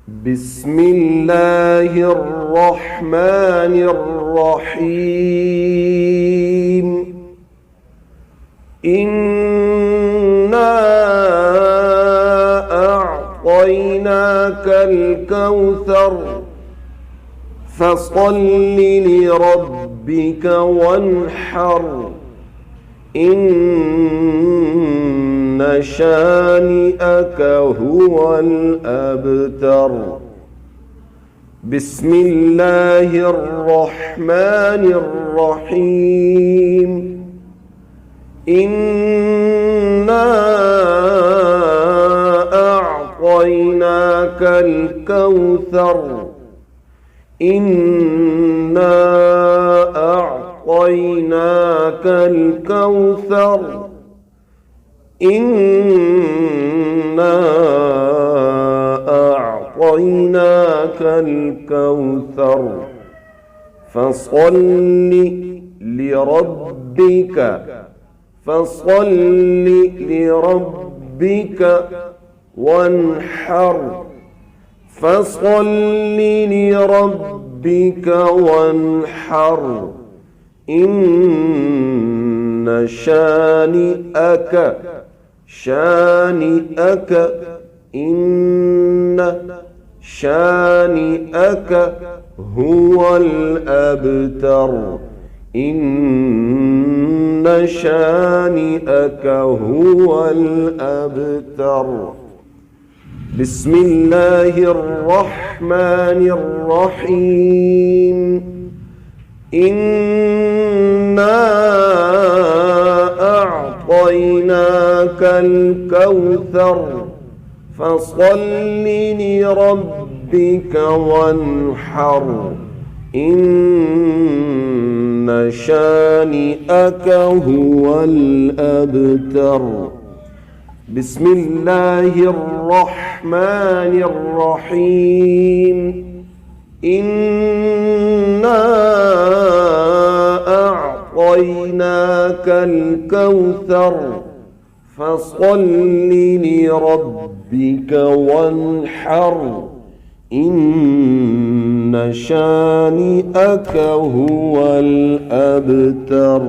بسم الله الرحمن الرحيم. إنا أعطيناك الكوثر فصل لربك وانحر إن شانئك هو الأبتر. بسم الله الرحمن الرحيم. إنا أعطيناك الكوثر. إنا أعطيناك الكوثر. إنا أعطيناك الكوثر فصل لربك فصل لربك وانحر فصل لربك وانحر إن إن شانئك هو الأبتر. إن شانئك هو الأبتر. بسم الله الرحمن الرحيم. إنا أعطيناك الكوثر فصل لربك وانحر إن شانئك هو الأبتر. بسم الله الرحمن الرحيم. إنا أعطيناك الكوثر فصل لربك وانحر إن شانئك هو الأبتر.